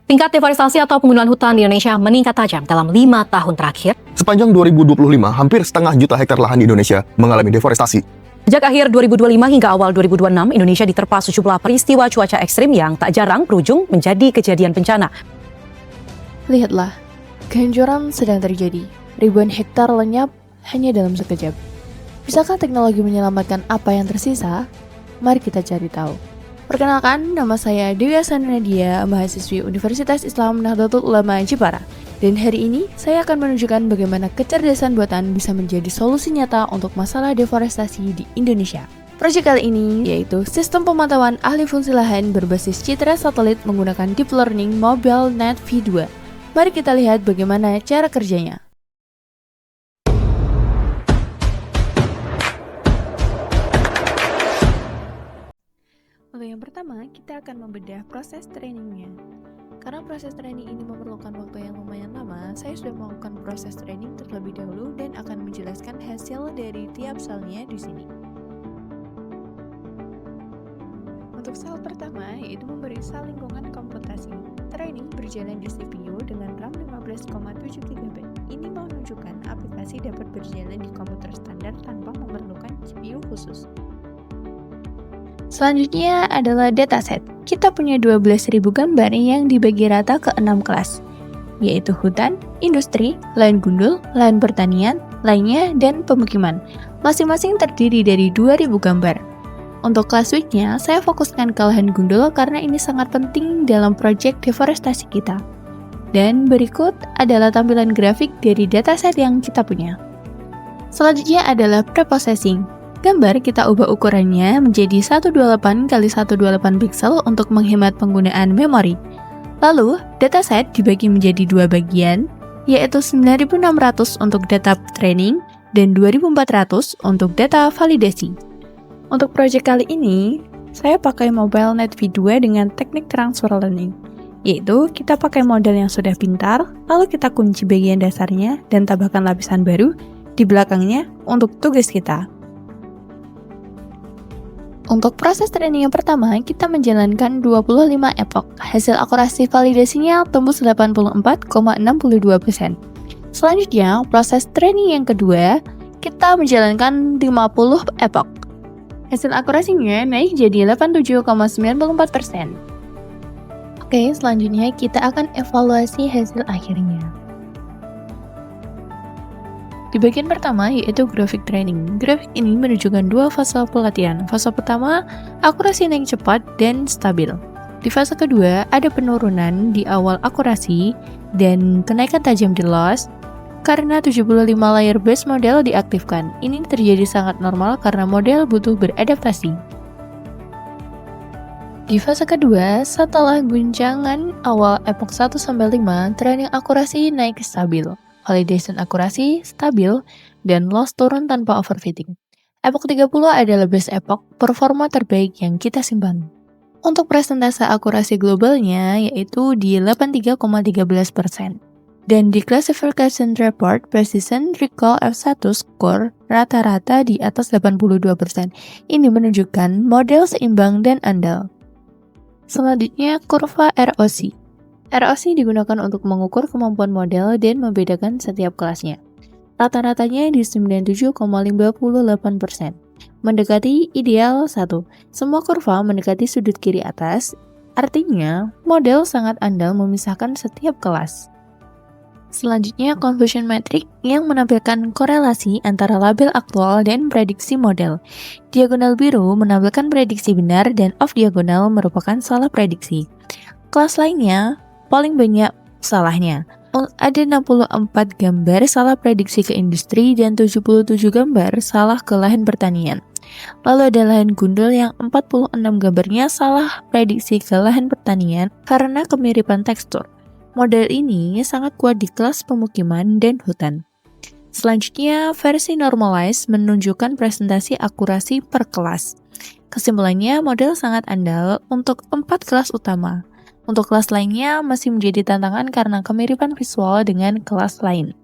Tingkat deforestasi atau penggunaan hutan di Indonesia meningkat tajam dalam 5 tahun terakhir. Sepanjang 2025, hampir setengah juta hektar lahan di Indonesia mengalami deforestasi. Sejak akhir 2025 hingga awal 2026, Indonesia diterpa sejumlah peristiwa cuaca ekstrim yang tak jarang berujung menjadi kejadian bencana. Lihatlah, kehancuran sedang terjadi. Ribuan hektar lenyap hanya dalam sekejap. Bisakah teknologi menyelamatkan apa yang tersisa? Mari kita cari tahu. Perkenalkan, nama saya Dewi Asana Nadia, mahasiswi Universitas Islam Nahdlatul Ulama Jepara. Dan hari ini, saya akan menunjukkan bagaimana kecerdasan buatan bisa menjadi solusi nyata untuk masalah deforestasi di Indonesia. Proyek kali ini yaitu sistem pemantauan ahli fungsi lahan berbasis citra satelit menggunakan Deep Learning Mobile Net V2. Mari kita lihat bagaimana cara kerjanya. Untuk yang pertama, kita akan membedah proses trainingnya. Karena proses training ini memerlukan waktu yang lumayan lama, saya sudah melakukan proses training terlebih dahulu dan akan menjelaskan hasil dari tiap selnya di sini. Untuk sel pertama, yaitu memberi sel lingkungan komputasi. Training berjalan di CPU dengan RAM 15,7 GB. Ini menunjukkan aplikasi dapat berjalan di komputer standar tanpa memerlukan GPU khusus. Selanjutnya adalah dataset. Kita punya 12.000 gambar yang dibagi rata ke 6 kelas, yaitu hutan, industri, lahan gundul, lahan pertanian, lainnya, dan pemukiman. Masing-masing terdiri dari 2.000 gambar. Untuk kelas week-nya, saya fokuskan ke lahan gundul karena ini sangat penting dalam proyek deforestasi kita. Dan berikut adalah tampilan grafik dari dataset yang kita punya. Selanjutnya adalah preprocessing. Gambar kita ubah ukurannya menjadi 128 x 128 pixel untuk menghemat penggunaan memori. Lalu, dataset dibagi menjadi dua bagian, yaitu 9600 untuk data training dan 2400 untuk data validasi. Untuk proyek kali ini, saya pakai Mobile Net V2 dengan teknik transfer learning, yaitu kita pakai model yang sudah pintar, lalu kita kunci bagian dasarnya dan tambahkan lapisan baru di belakangnya untuk tugas kita. Untuk proses training yang pertama, kita menjalankan 25 epoch. Hasil akurasi validasinya tembus 84,62%. Selanjutnya, proses training yang kedua, kita menjalankan 50 epoch. Hasil akurasinya naik jadi 87,94%. Oke, selanjutnya kita akan evaluasi hasil akhirnya. Di bagian pertama yaitu grafik training. Grafik ini menunjukkan dua fase pelatihan. Fase pertama, akurasi naik cepat dan stabil. Di fase kedua, ada penurunan di awal akurasi dan kenaikan tajam di loss karena 75 layer base model diaktifkan. Ini terjadi sangat normal karena model butuh beradaptasi. Di fase kedua, setelah guncangan awal epoch 1-5, training akurasi naik stabil. Validation akurasi stabil, dan loss turun tanpa overfitting. Epoch 30 adalah best epoch, performa terbaik yang kita simpan. Untuk persentase akurasi globalnya yaitu di 83,13%. Dan di classification report, precision recall F1 score rata-rata di atas 82%. Ini menunjukkan model seimbang dan andal. Selanjutnya, kurva ROC. ROC digunakan untuk mengukur kemampuan model dan membedakan setiap kelasnya. Rata-ratanya di 97,58%. Mendekati ideal 1. Semua kurva mendekati sudut kiri atas, artinya model sangat andal memisahkan setiap kelas. Selanjutnya, confusion metric yang menampilkan korelasi antara label aktual dan prediksi model. Diagonal biru menampilkan prediksi benar dan off diagonal merupakan salah prediksi. Kelas lainnya paling banyak salahnya. Ada 64 gambar salah prediksi ke industri dan 77 gambar salah ke lahan pertanian. Lalu ada lahan gundul yang 46 gambarnya salah prediksi ke lahan pertanian karena kemiripan tekstur. Model ini sangat kuat di kelas pemukiman dan hutan. Selanjutnya, versi normalized menunjukkan presentasi akurasi per kelas. Kesimpulannya, model sangat andal untuk 4 kelas utama. Untuk kelas lainnya masih menjadi tantangan karena kemiripan visual dengan kelas lain.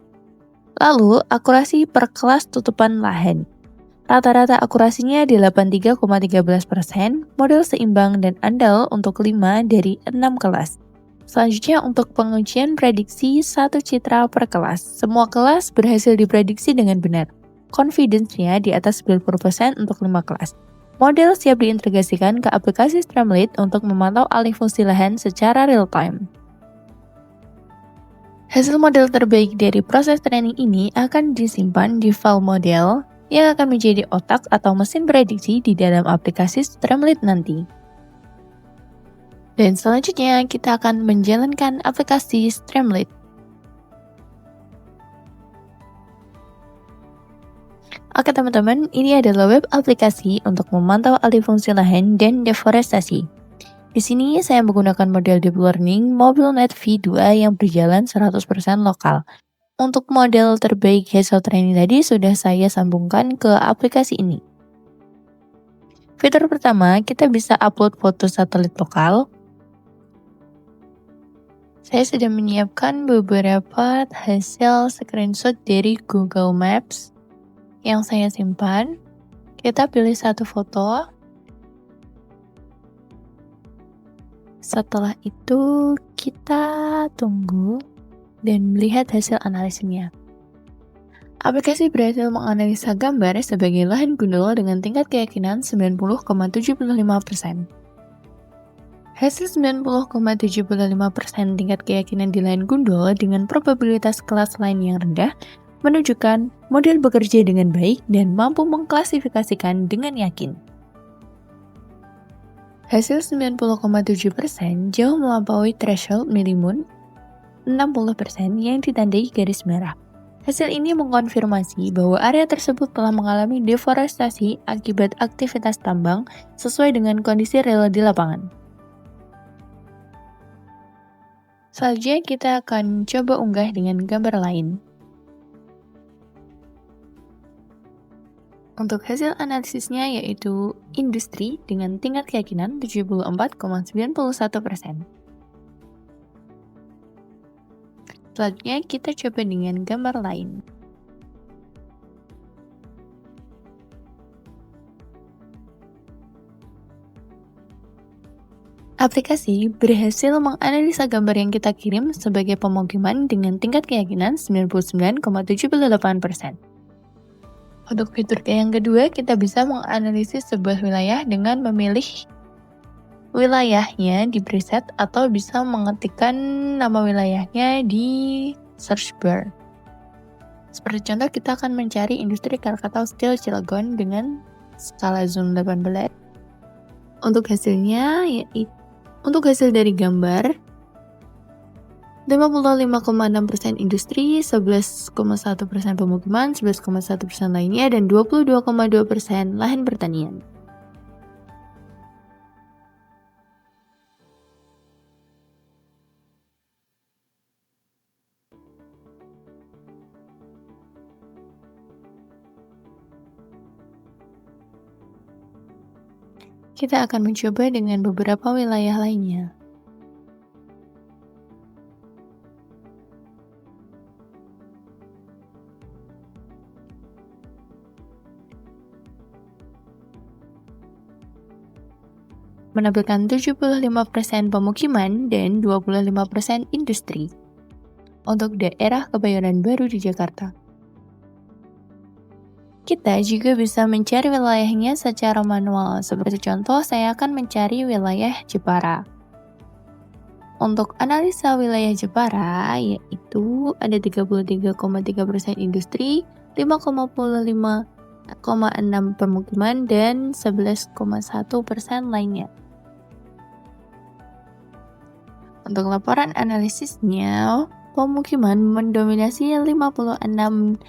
Lalu, akurasi per kelas tutupan lahan. Rata-rata akurasinya di 83,13%, model seimbang dan andal untuk 5 dari 6 kelas. Selanjutnya untuk pengujian prediksi satu citra per kelas. Semua kelas berhasil diprediksi dengan benar. Confidence-nya di atas 90% untuk 5 kelas. Model siap diintegrasikan ke aplikasi Streamlit untuk memantau alih fungsi lahan secara real-time. Hasil model terbaik dari proses training ini akan disimpan di file model yang akan menjadi otak atau mesin prediksi di dalam aplikasi Streamlit nanti. Dan selanjutnya kita akan menjalankan aplikasi Streamlit. Oke teman-teman, ini adalah web aplikasi untuk memantau alih fungsi lahan dan deforestasi. Di sini saya menggunakan model deep learning MobileNet V2 yang berjalan 100% lokal. Untuk model terbaik hasil training tadi sudah saya sambungkan ke aplikasi ini. Fitur pertama, kita bisa upload foto satelit lokal. Saya sudah menyiapkan beberapa hasil screenshot dari Google Maps yang saya simpan. Kita pilih satu foto. Setelah itu kita tunggu dan melihat hasil analisisnya. Aplikasi berhasil menganalisa gambar sebagai lahan gundul dengan tingkat keyakinan 90,75%. Hasil 90,75% tingkat keyakinan di lahan gundul dengan probabilitas kelas lain yang rendah menunjukkan model bekerja dengan baik dan mampu mengklasifikasikan dengan yakin. Hasil 90,7% jauh melampaui threshold minimum 60% yang ditandai garis merah. Hasil ini mengkonfirmasi bahwa area tersebut telah mengalami deforestasi akibat aktivitas tambang sesuai dengan kondisi real di lapangan. Selanjutnya kita akan coba unggah dengan gambar lain. Untuk hasil analisisnya yaitu industri dengan tingkat keyakinan 74,91%. Selanjutnya kita coba dengan gambar lain. Aplikasi berhasil menganalisa gambar yang kita kirim sebagai pemukiman dengan tingkat keyakinan 99,78%. Untuk fitur yang kedua, kita bisa menganalisis sebuah wilayah dengan memilih wilayahnya di preset atau bisa mengetikkan nama wilayahnya di search bar. Seperti contoh, kita akan mencari industri Krakatau Steel Cilegon dengan skala zoom 18. Untuk hasilnya, untuk hasil dari gambar, 55,6% industri, 11,1% pemukiman, 11,1% lainnya, dan 22,2% lahan pertanian. Kita akan mencoba dengan beberapa wilayah lainnya. Menampilkan 75% pemukiman dan 25% industri untuk daerah Kebayoran Baru di Jakarta. Kita juga bisa mencari wilayahnya secara manual. Seperti contoh, saya akan mencari wilayah Jepara. Untuk analisa wilayah Jepara, yaitu ada 33,3% industri, 5,6% pemukiman, dan 11,1% lainnya. Untuk laporan analisisnya, pemukiman mendominasi 56%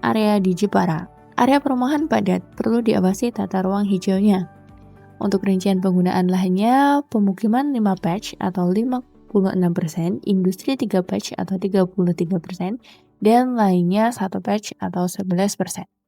area di Jepara. Area perumahan padat, perlu diawasi tata ruang hijaunya. Untuk rincian penggunaan lahannya, pemukiman 5 patch atau 56%, industri 3 patch atau 33%, dan lainnya 1 patch atau 11%.